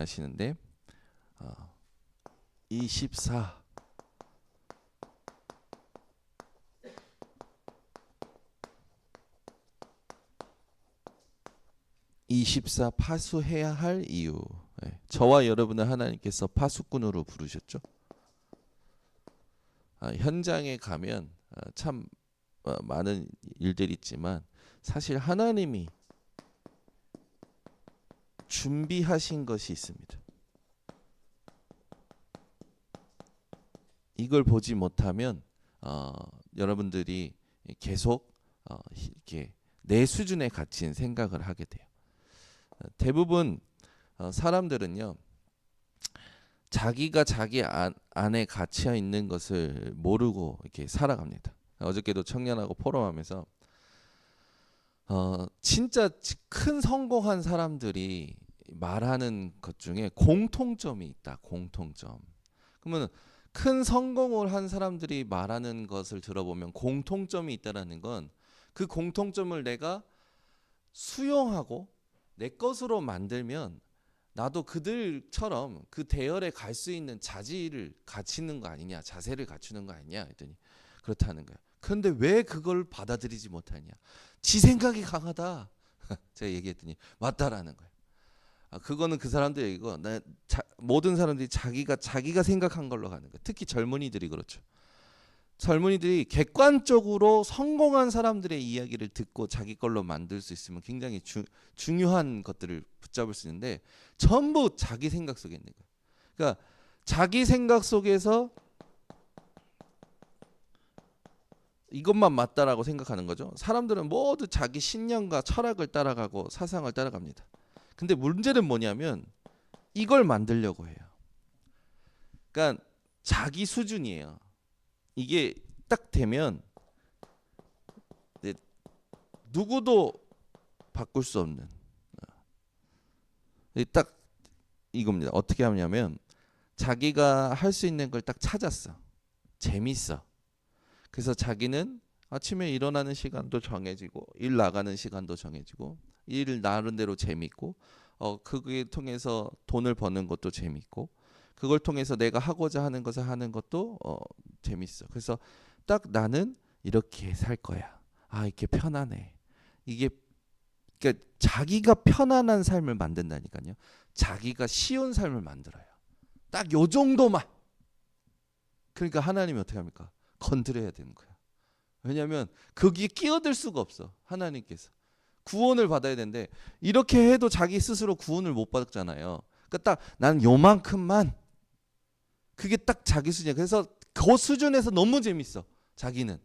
하시는데 24 24 파수해야 할 이유. 저와 여러분을 하나님께서 파수꾼으로 부르셨죠. 현장에 가면 참 많은 일들이 있지만 사실 하나님이 준비하신 것이 있습니다. 이걸 보지 못하면 여러분들이 계속 이렇게 내 수준에 갇힌 생각을 하게 돼요. 대부분 사람들은요, 자기가 자기 안에 갇혀 있는 것을 모르고 이렇게 살아갑니다. 어저께도 청년하고 포럼하면서 진짜 큰 성공한 사람들이 말하는 것 중에 공통점이 있다. 공통점. 그러면 큰 성공을 한 사람들이 말하는 것을 들어보면 공통점이 있다라는 건 그 공통점을 내가 수용하고 내 것으로 만들면 나도 그들처럼 그 대열에 갈 수 있는 자질을 갖추는 거 아니냐, 자세를 갖추는 거 아니냐 했더니 그렇다는 거야. 그런데 왜 그걸 받아들이지 못하냐? 지 생각이 강하다. 제가 얘기했더니 맞다라는 거예요. 그거는 그 사람들 얘기고, 모든 사람들이 자기가 생각한 걸로 가는 거예요. 특히 젊은이들이 그렇죠. 젊은이들이 객관적으로 성공한 사람들의 이야기를 듣고 자기 걸로 만들 수 있으면 굉장히 중요한 것들을 붙잡을 수 있는데 전부 자기 생각 속에 있는 거예요. 그러니까 자기 생각 속에서 이것만 맞다라고 생각하는 거죠. 사람들은 모두 자기 신념과 철학을 따라가고 사상을 따라갑니다. 근데 문제는 뭐냐면 이걸 만들려고 해요. 그러니까 자기 수준이에요. 이게 딱 되면 누구도 바꿀 수 없는 딱 이겁니다. 어떻게 하냐면 자기가 할 수 있는 걸 딱 찾았어. 재밌어. 그래서 자기는 아침에 일어나는 시간도 정해지고 일 나가는 시간도 정해지고 일 나름대로 재밌고 그게 통해서 돈을 버는 것도 재밌고 그걸 통해서 내가 하고자 하는 것을 하는 것도 재밌어. 그래서 딱 나는 이렇게 살 거야. 이렇게 편안해. 이게 그러니까 자기가 편안한 삶을 만든다니까요. 자기가 쉬운 삶을 만들어요. 딱 요 정도만. 그러니까 하나님이 어떻게 합니까? 건드려야 되는 거야. 왜냐하면 거기에 끼어들 수가 없어. 하나님께서 구원을 받아야 되는데 이렇게 해도 자기 스스로 구원을 못 받잖아요. 그러니까 딱 난 요만큼만. 그게 딱 자기 수준이야. 그래서 그 수준에서 너무 재밌어. 자기는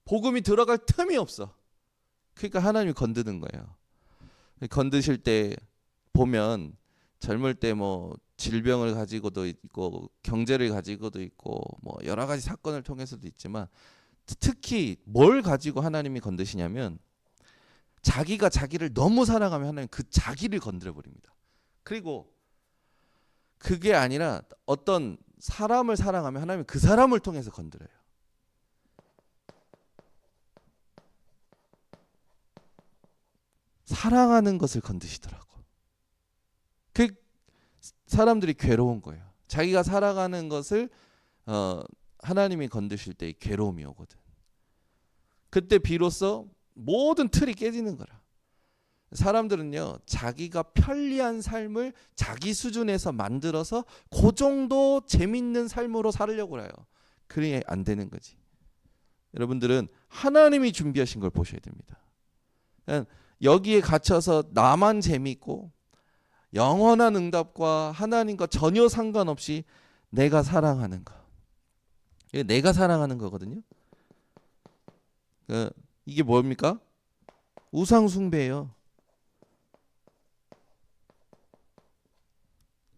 복음이 들어갈 틈이 없어. 그러니까 하나님이 건드는 거예요. 건드실 때 보면 젊을 때 뭐 질병을 가지고도 있고 경제를 가지고도 있고 뭐 여러 가지 사건을 통해서도 있지만 특히 뭘 가지고 하나님이 건드시냐면 자기가 자기를 너무 사랑하면 하나님 그 자기를 건드려 버립니다. 그리고 그게 아니라 어떤 사람을 사랑하면 하나님이 그 사람을 통해서 건드려요. 사랑하는 것을 건드시더라고. 그 사람들이 괴로운 거예요. 자기가 살아가는 것을 하나님이 건드실 때 괴로움이 오거든. 그때 비로소 모든 틀이 깨지는 거라. 사람들은요, 자기가 편리한 삶을 자기 수준에서 만들어서 그 정도 재밌는 삶으로 살려고 해요. 그게 안 되는 거지. 여러분들은 하나님이 준비하신 걸 보셔야 됩니다. 여기에 갇혀서 나만 재밌고 영원한 응답과 하나님과 전혀 상관없이 내가 사랑하는 거. 이게 내가 사랑하는 거거든요. 이게 뭡니까? 우상 숭배예요.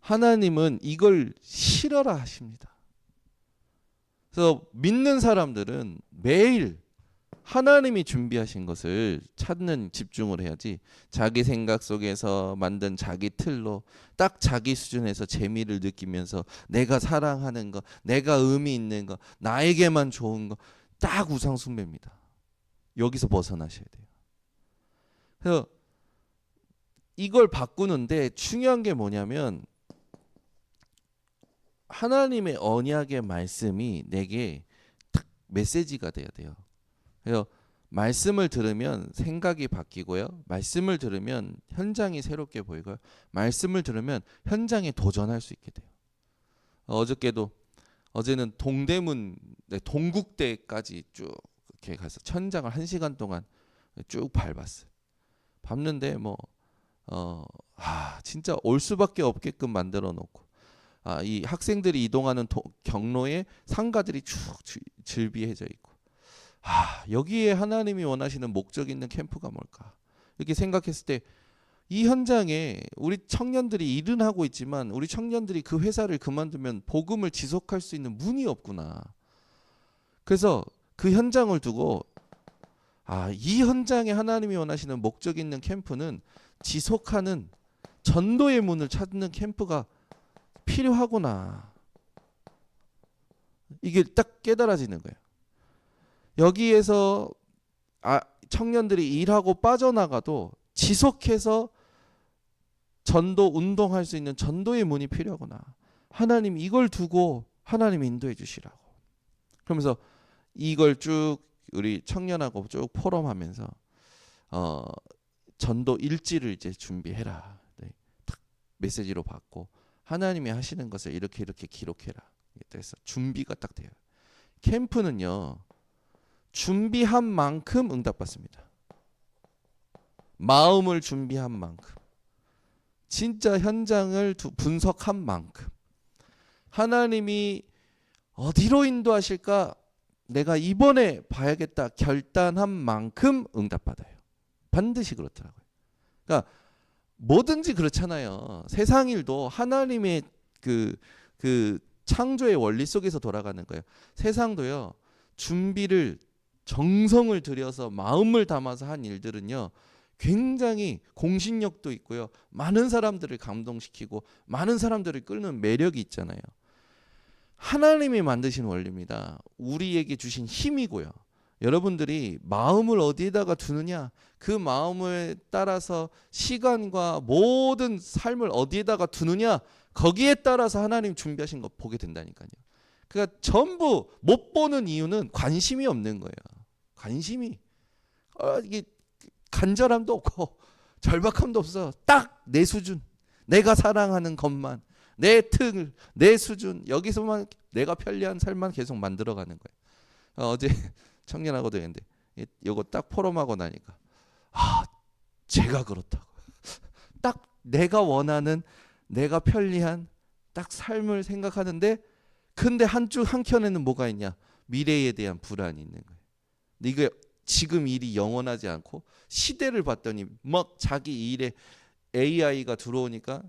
하나님은 이걸 싫어라 하십니다. 그래서 믿는 사람들은 매일 하나님이 준비하신 것을 찾는 집중을 해야지 자기 생각 속에서 만든 자기 틀로 딱 자기 수준에서 재미를 느끼면서 내가 사랑하는 거, 내가 의미 있는 거, 나에게만 좋은 거 딱 우상 숭배입니다. 여기서 벗어나셔야 돼요. 그래서 이걸 바꾸는데 중요한 게 뭐냐면 하나님의 언약의 말씀이 내게 탁 메시지가 돼야 돼요. 그래서 말씀을 들으면 생각이 바뀌고요. 말씀을 들으면 현장이 새롭게 보이고요. 말씀을 들으면 현장에 도전할 수 있게 돼요. 어제는 동대문 동국대까지 쭉 이렇게 가서 천장을 1시간 동안 쭉 밟았어요. 밟는데 진짜 올 수밖에 없게끔 만들어 놓고 이 학생들이 이동하는 경로에 상가들이 쭉 즐비해져 있고 여기에 하나님이 원하시는 목적 있는 캠프가 뭘까? 이렇게 생각했을 때 이 현장에 우리 청년들이 일은 하고 있지만 우리 청년들이 그 회사를 그만두면 복음을 지속할 수 있는 문이 없구나. 그래서 그 현장을 두고 이 현장에 하나님이 원하시는 목적 있는 캠프는 지속하는 전도의 문을 찾는 캠프가 필요하구나. 이게 딱 깨달아지는 거예요. 여기에서 청년들이 일하고 빠져나가도 지속해서 전도 운동할 수 있는 전도의 문이 필요하구나. 하나님 이걸 두고 하나님 인도해 주시라고. 그러면서 이걸 쭉 우리 청년하고 쭉 포럼하면서 전도 일지를 이제 준비해라. 딱 메시지로 받고 하나님이 하시는 것을 이렇게 기록해라. 그래서 준비가 딱 돼요. 캠프는요. 준비한 만큼 응답받습니다. 마음을 준비한 만큼, 진짜 현장을 분석한 만큼, 하나님이 어디로 인도하실까 내가 이번에 봐야겠다 결단한 만큼 응답받아요. 반드시 그렇더라고요. 그러니까 뭐든지 그렇잖아요. 세상 일도 하나님의 그 창조의 원리 속에서 돌아가는 거예요. 세상도요. 준비를 정성을 들여서 마음을 담아서 한 일들은요. 굉장히 공신력도 있고요. 많은 사람들을 감동시키고 많은 사람들을 끌는 매력이 있잖아요. 하나님이 만드신 원리입니다. 우리에게 주신 힘이고요. 여러분들이 마음을 어디에다가 두느냐, 그 마음을 따라서 시간과 모든 삶을 어디에다가 두느냐, 거기에 따라서 하나님 준비하신 거 보게 된다니까요. 그러니까 전부 못 보는 이유는 관심이 없는 거예요. 관심이 이게 간절함도 없고 절박함도 없어. 딱 내 수준, 내가 사랑하는 것만, 내 틀, 내 수준, 여기서만 내가 편리한 삶만 계속 만들어가는 거예요. 어제 청년하고도 했는데 이거 딱 포럼하고 나니까 제가 그렇다고. 딱 내가 원하는, 내가 편리한 딱 삶을 생각하는데, 근데 한켠에는 뭐가 있냐? 미래에 대한 불안이 있는 거예요. 근데 이게 지금 일이 영원하지 않고 시대를 봤더니 막 자기 일에 AI가 들어오니까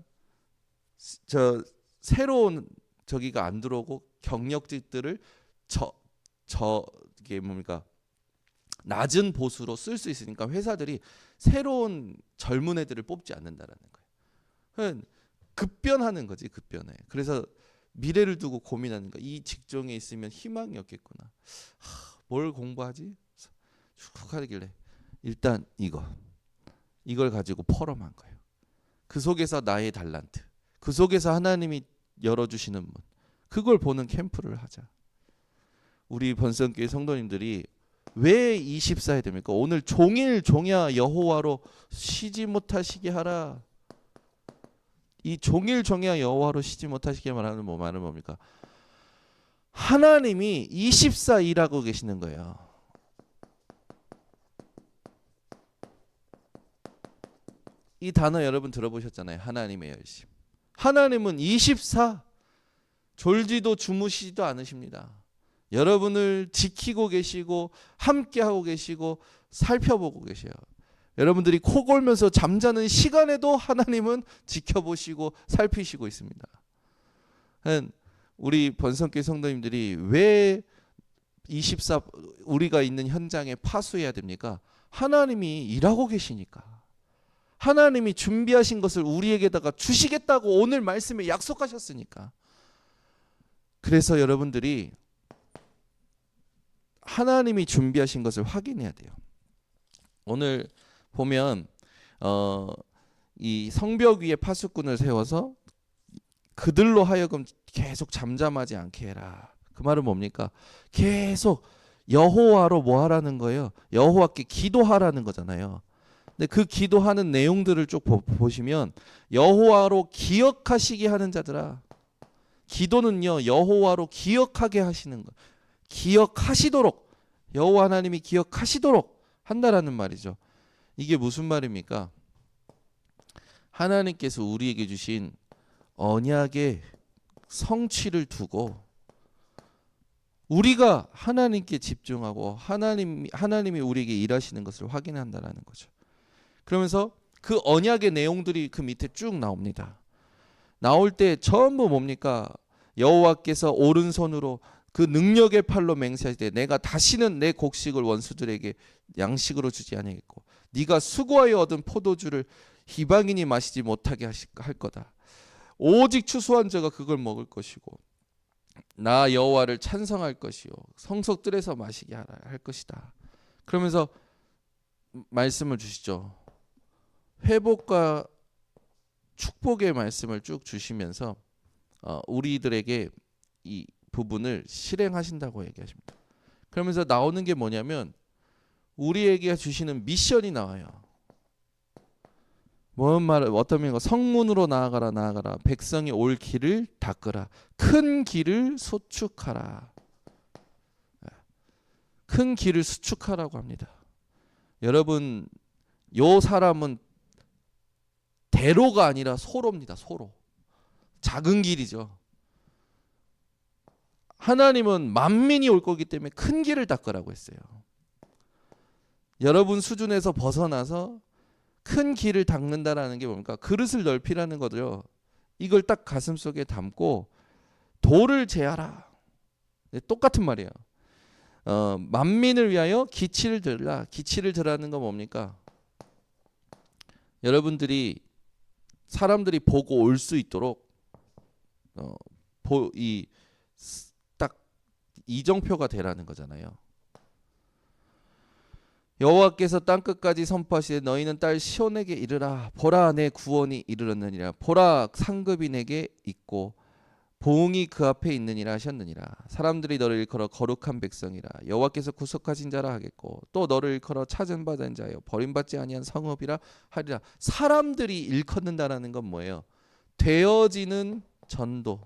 새로운 저기가 안 들어오고 경력직들을 이게 뭡니까? 낮은 보수로 쓸 수 있으니까 회사들이 새로운 젊은 애들을 뽑지 않는다라는 거예요. 급변하는 거지, 급변해. 그래서 미래를 두고 고민하는 거야. 이 직종에 있으면 희망이 없겠구나. 뭘 공부하지? 쭉 하길래 일단 이걸 가지고 포럼한 거예요. 그 속에서 나의 달란트, 그 속에서 하나님이 열어주시는 문, 그걸 보는 캠프를 하자. 우리 번성교회 성도님들이 왜 24해야 됩니까? 오늘 종일 종야 여호와로 쉬지 못하시게 하라. 이 종일 종야 여호와로 쉬지 못하시게 말하는 말은 뭡니까? 하나님이 24 일하고 계시는 거예요. 이 단어 여러분 들어보셨잖아요. 하나님의 열심. 하나님은 24 졸지도 주무시지도 않으십니다. 여러분을 지키고 계시고 함께하고 계시고 살펴보고 계셔요. 여러분들이 코 골면서 잠자는 시간에도 하나님은 지켜보시고 살피시고 있습니다. 우리 번성교회 성도님들이 왜 24 우리가 있는 현장에 파수해야 됩니까? 하나님이 일하고 계시니까. 하나님이 준비하신 것을 우리에게다가 주시겠다고 오늘 말씀에 약속하셨으니까. 그래서 여러분들이 하나님이 준비하신 것을 확인해야 돼요. 오늘 보면 이 성벽 위에 파수꾼을 세워서 그들로 하여금 계속 잠잠하지 않게 해라. 그 말은 뭡니까? 계속 여호와로 뭐 하라는 거예요? 여호와께 기도하라는 거잖아요. 근데 그 기도하는 내용들을 쭉 보시면 여호와로 기억하시게 하는 자들아. 기도는요, 여호와로 기억하게 하시는 거. 기억하시도록, 여호와 하나님이 기억하시도록 한다라는 말이죠. 이게 무슨 말입니까? 하나님께서 우리에게 주신 언약의 성취를 두고 우리가 하나님께 집중하고 하나님이 우리에게 일하시는 것을 확인한다라는 거죠. 그러면서 그 언약의 내용들이 그 밑에 쭉 나옵니다. 나올 때 전부 뭡니까? 여호와께서 오른손으로 그 능력의 팔로 맹세할 때 내가 다시는 내 곡식을 원수들에게 양식으로 주지 아니하겠고 네가 수고하여 얻은 포도주를 이방인이 마시지 못하게 할 거다. 오직 추수한 자가 그걸 먹을 것이고 나 여호와를 찬성할 것이요 성소뜰에서 마시게 할 것이다. 그러면서 말씀을 주시죠. 회복과 축복의 말씀을 쭉 주시면서 우리들에게 이 부분을 실행하신다고 얘기하십니다. 그러면서 나오는 게 뭐냐면 우리에게 주시는 미션이 나와요. 뭔 말을 어떤 의미가 성문으로 나아가라 백성이 올 길을 닦으라 큰 길을 수축하라. 큰 길을 수축하라고 합니다. 여러분 요 사람은 대로가 아니라 소로입니다. 소로. 작은 길이죠. 하나님은 만민이 올 거기 때문에 큰 길을 닦으라고 했어요. 여러분 수준에서 벗어나서 큰 길을 닦는다라는 게 뭡니까? 그릇을 넓히라는 거죠. 이걸 딱 가슴속에 담고 도를 제하라. 똑같은 말이에요. 만민을 위하여 기치를 들라. 기치를 들라는 건 뭡니까? 여러분들이 사람들이 보고 올 수 있도록 딱 이정표가 되라는 거잖아요. 여호와께서 땅 끝까지 선포하시되 너희는 딸 시온에게 이르라. 보라 내 구원이 이르렀느니라. 보라 상급이 내게 있고 보응이 그 앞에 있느니라 하셨느니라. 사람들이 너를 일컬어 거룩한 백성이라. 여호와께서 구속하신 자라 하겠고 또 너를 일컬어 찾은 받은 자여 버림받지 아니한 성읍이라 하리라. 사람들이 일컫는다라는 건 뭐예요? 되어지는 전도.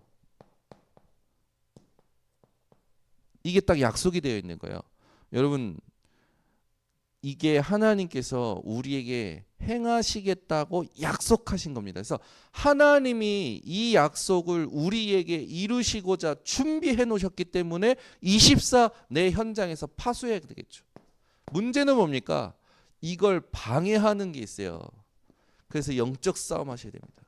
이게 딱 약속이 되어 있는 거예요. 여러분 이게 하나님께서 우리에게 행하시겠다고 약속하신 겁니다. 그래서 하나님이 이 약속을 우리에게 이루시고자 준비해 놓으셨기 때문에 24 내 현장에서 파수해야 되겠죠. 문제는 뭡니까? 이걸 방해하는 게 있어요. 그래서 영적 싸움 하셔야 됩니다.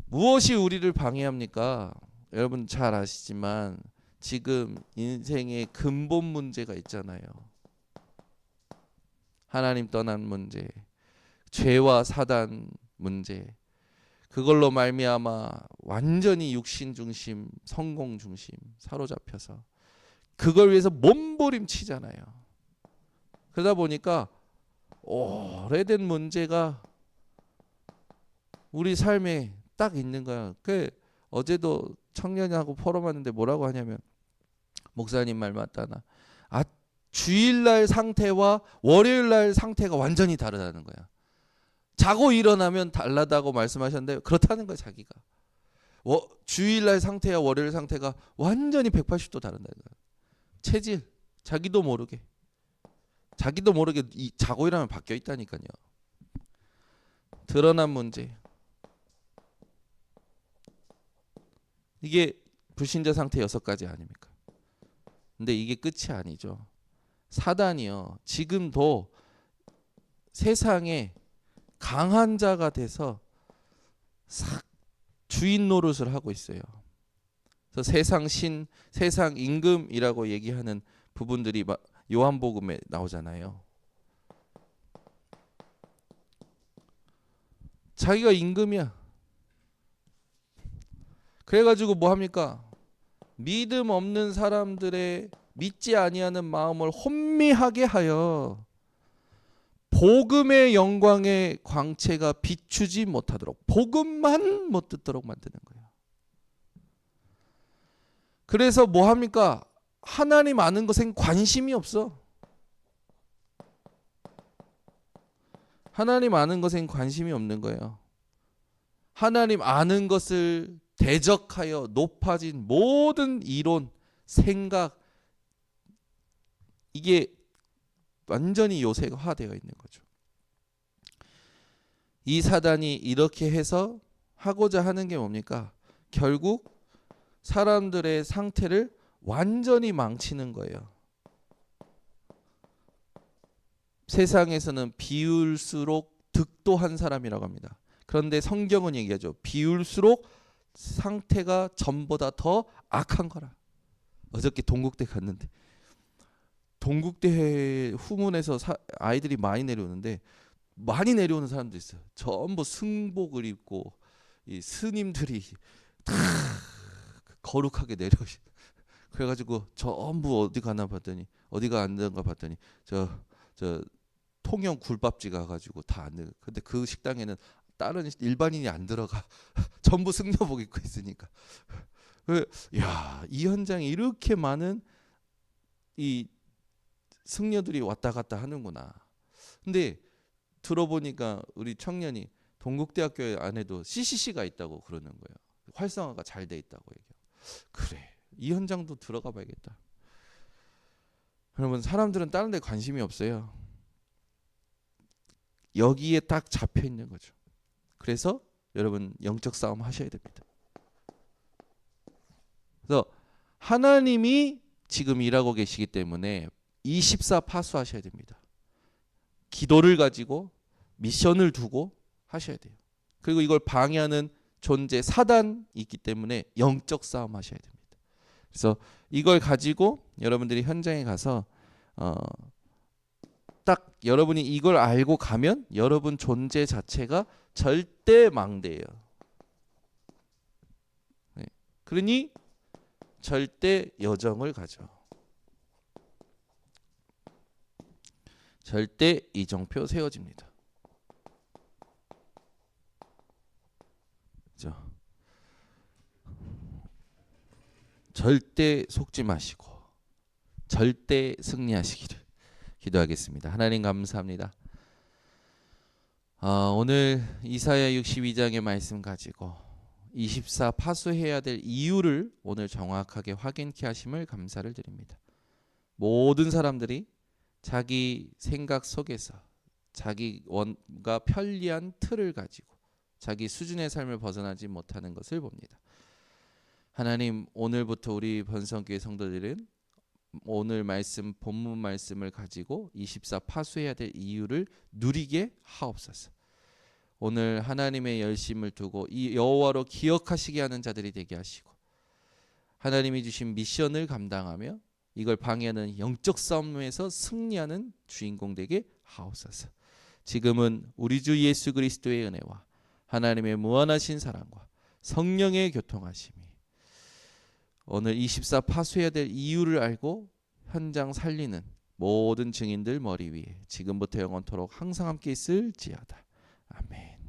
무엇이 우리를 방해합니까? 여러분 잘 아시지만 지금 인생의 근본 문제가 있잖아요. 하나님 떠난 문제, 죄와 사단 문제. 그걸로 말미암아 완전히 육신 중심, 성공 중심 사로잡혀서 그걸 위해서 몸부림치잖아요. 그러다 보니까 오래된 문제가 우리 삶에 딱 있는 거야. 어제도 청년하고 포럼하는데 뭐라고 하냐면 목사님 말 맞다나 주일날 상태와 월요일날 상태가 완전히 다르다는 거야. 자고 일어나면 달라다고 말씀하셨는데 그렇다는 거야. 자기가 주일날 상태와 월요일 상태가 완전히 180도 다른다는 거야. 체질 자기도 모르게 자고 일어나면 바뀌어 있다니까요. 드러난 문제. 이게 불신자 상태 6가지 아닙니까? 근데 이게 끝이 아니죠. 사단이요. 지금도 세상에 강한 자가 돼서 주인 노릇을 하고 있어요. 그래서 세상 신, 세상 임금이라고 얘기하는 부분들이 요한복음에 나오잖아요. 자기가 임금이야. 그래가지고 뭐 합니까? 믿음 없는 사람들의 믿지 아니하는 마음을 혼미하게 하여 복음의 영광의 광채가 비추지 못하도록, 복음만 못 듣도록 만드는 거예요. 그래서 뭐 합니까? 하나님 아는 것엔 관심이 없어. 하나님 아는 것엔 관심이 없는 거예요. 하나님 아는 것을 대적하여 높아진 모든 이론, 생각, 이게 완전히 요새화되어 있는 거죠. 이 사단이 이렇게 해서 하고자 하는 게 뭡니까? 결국 사람들의 상태를 완전히 망치는 거예요. 세상에서는 비울수록 득도한 사람이라고 합니다. 그런데 성경은 얘기하죠. 비울수록 상태가 전보다 더 악한 거라. 어저께 동국대 갔는데 동국대 후문에서 아이들이 많이 내려오는데 많이 내려오는 사람도 있어요. 전부 승복을 입고 이 스님들이 다 거룩하게 내려오시. 그래가지고 전부 어디 가나 봤더니 어디가 앉는가 봤더니 저 통영 굴밥집 가가지고 다 앉는. 근데 그 식당에는 다른 일반인이 안 들어가. 전부 승려복 입고 있으니까. 야, 이 현장에 이렇게 많은 이 승려들이 왔다 갔다 하는구나. 근데 들어보니까 우리 청년이 동국대학교 안에도 CCC가 있다고 그러는 거예요. 활성화가 잘 돼 있다고 얘기해요. 그래, 이 현장도 들어가 봐야겠다. 여러분, 사람들은 다른 데 관심이 없어요. 여기에 딱 잡혀 있는 거죠. 그래서 여러분 영적 싸움 하셔야 됩니다. 그래서 하나님이 지금 일하고 계시기 때문에 24 파수하셔야 됩니다. 기도를 가지고 미션을 두고 하셔야 돼요. 그리고 이걸 방해하는 존재 사단이 있기 때문에 영적 싸움 하셔야 됩니다. 그래서 이걸 가지고 여러분들이 현장에 가서 딱 여러분이 이걸 알고 가면 여러분 존재 자체가 절대 망대예요. 네. 그러니 절대 여정을 가죠. 절대 이정표 세워집니다. 그렇죠? 절대 속지 마시고 절대 승리하시기를 기도하겠습니다. 하나님 감사합니다. 오늘 이사야 62장의 말씀 가지고 24 파수해야 될 이유를 오늘 정확하게 확인케 하심을 감사를 드립니다. 모든 사람들이 자기 생각 속에서 자기 원과 편리한 틀을 가지고 자기 수준의 삶을 벗어나지 못하는 것을 봅니다. 하나님, 오늘부터 우리 번성교회 성도들은 오늘 말씀, 본문 말씀을 가지고 24 파수해야 될 이유를 누리게 하옵소서. 오늘 하나님의 열심을 두고 이 여호와로 기억하시게 하는 자들이 되게 하시고, 하나님이 주신 미션을 감당하며 이걸 방해하는 영적 싸움에서 승리하는 주인공 되게 하옵소서. 지금은 우리 주 예수 그리스도의 은혜와 하나님의 무한하신 사랑과 성령의 교통하심이 오늘 24 파수해야 될 이유를 알고 현장 살리는 모든 증인들 머리 위에 지금부터 영원토록 항상 함께 있을지어다. 아멘.